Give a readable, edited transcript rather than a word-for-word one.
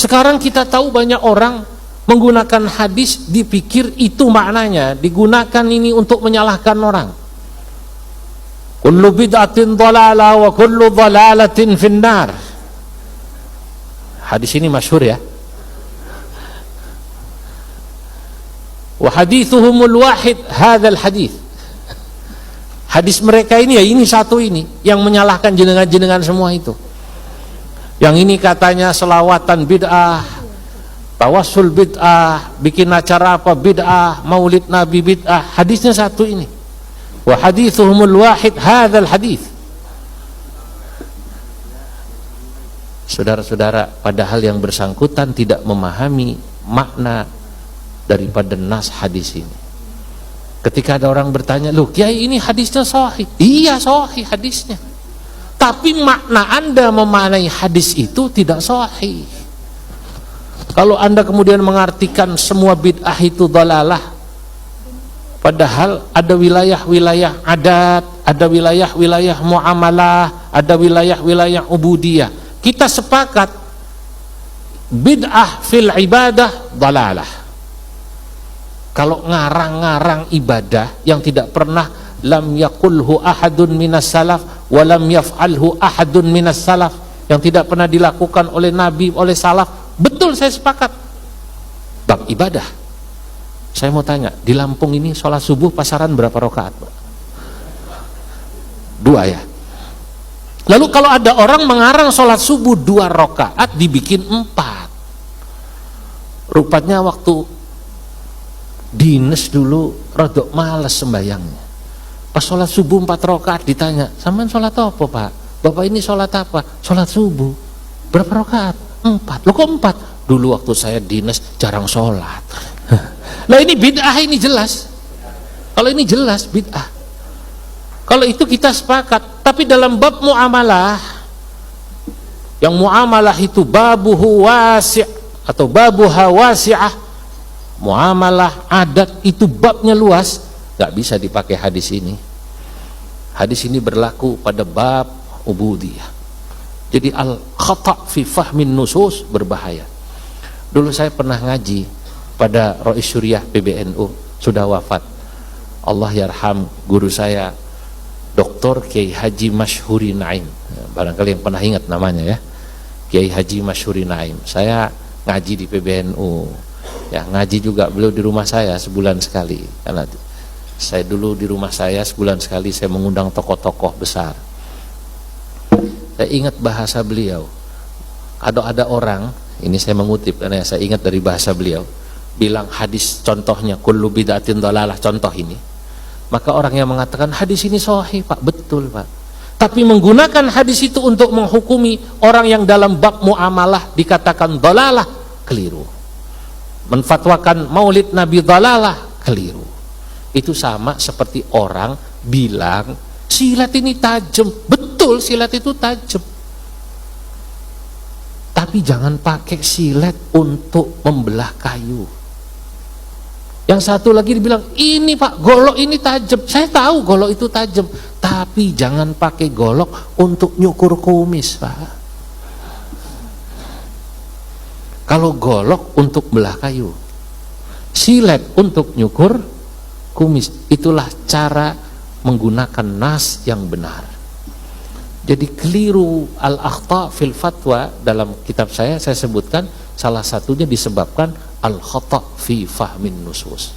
Sekarang kita tahu banyak orang menggunakan hadis dipikir itu maknanya, digunakan ini untuk menyalahkan orang. Kullu bid'atin dhalalah wa kullu dhalalatin finnar. Hadis ini masyhur ya. Wa hadithuhumul wahid hadzal hadis. Hadis mereka ini ya ini satu ini yang menyalahkan jenengan-jenengan semua itu. Yang ini katanya selawatan bid'ah, tawassul bid'ah, bikin acara apa bid'ah, maulid nabi bid'ah. Hadisnya satu ini. Wa hadithuhumul wahid hadzal hadis. Saudara-saudara, padahal yang bersangkutan tidak memahami makna daripada nas hadis ini. Ketika ada orang bertanya, "Loh, Kiai ini hadisnya sahih." Iya, sahih hadisnya. Tapi makna Anda memaknai hadis itu tidak sahih. Kalau Anda kemudian mengartikan semua bid'ah itu dhalalah, padahal ada wilayah-wilayah adat, ada wilayah-wilayah muamalah, ada wilayah-wilayah ubudiyah. Kita sepakat bid'ah fil ibadah dhalalah. Kalau ngarang-ngarang ibadah yang tidak pernah lam yakulhu ahadun minas salaf wa lam yaf'alhu ahadun minas salaf, yang tidak pernah dilakukan oleh nabi, oleh salaf, betul, saya sepakat. Bab ibadah, saya mau tanya, di Lampung ini sholat subuh pasaran berapa rakaat, Pak? 2 ya. Lalu kalau ada orang mengarang sholat subuh 2 rakaat dibikin 4, rupanya waktu dinas dulu rodok males sembayangnya. Pas sholat subuh 4 rakaat ditanya, "Sampean sholat apa, Pak?" "Bapak ini sholat apa?" "Sholat subuh." "Berapa rakaat?" 4. "Loh kok 4?" "Dulu waktu saya dinas jarang sholat." Lah ini bid'ah, ini jelas. Kalau ini jelas bid'ah. Kalau itu kita sepakat. Tapi dalam bab muamalah, yang muamalah itu babuhu wasi' atau babuha wasi'ah, muamalah adat itu babnya luas, nggak bisa dipakai hadis ini. Hadis ini berlaku pada bab ubudiyah. Jadi al-khata' fi fahmin nusus berbahaya. Dulu saya pernah ngaji pada Rois Syuriah PBNU, sudah wafat, Allah yarham, guru saya Dr. Kiai Haji Masyhuri Naim. Barangkali yang pernah ingat namanya ya, Kiai Haji Masyhuri Naim. Saya ngaji di PBNU. Ya, ngaji juga beliau di rumah saya sebulan sekali. Karena saya dulu di rumah saya sebulan sekali saya mengundang tokoh-tokoh besar. Saya ingat bahasa beliau. Kalau ada orang, ini saya mengutip karena saya ingat dari bahasa beliau, bilang hadis contohnya kullu bid'atin dhalalah, contoh ini. Maka orang yang mengatakan hadis ini sahih, Pak, betul, Pak. Tapi menggunakan hadis itu untuk menghukumi orang yang dalam bab muamalah dikatakan dhalalah, keliru. Menfatwakan maulid nabi dhalalah, keliru. Itu sama seperti orang bilang silat ini tajam. Betul, silat itu tajam, tapi jangan pakai silet untuk membelah kayu. Yang satu lagi dibilang, "Ini Pak, golok ini tajam." Saya tahu golok itu tajam, tapi jangan pakai golok untuk nyukur kumis, Pak. Kalau golok untuk belah kayu, silet untuk nyukur kumis, itulah cara menggunakan nas yang benar. Jadi keliru al-akhta fil fatwa, dalam kitab saya sebutkan salah satunya disebabkan al-khata fi fahmin nusus.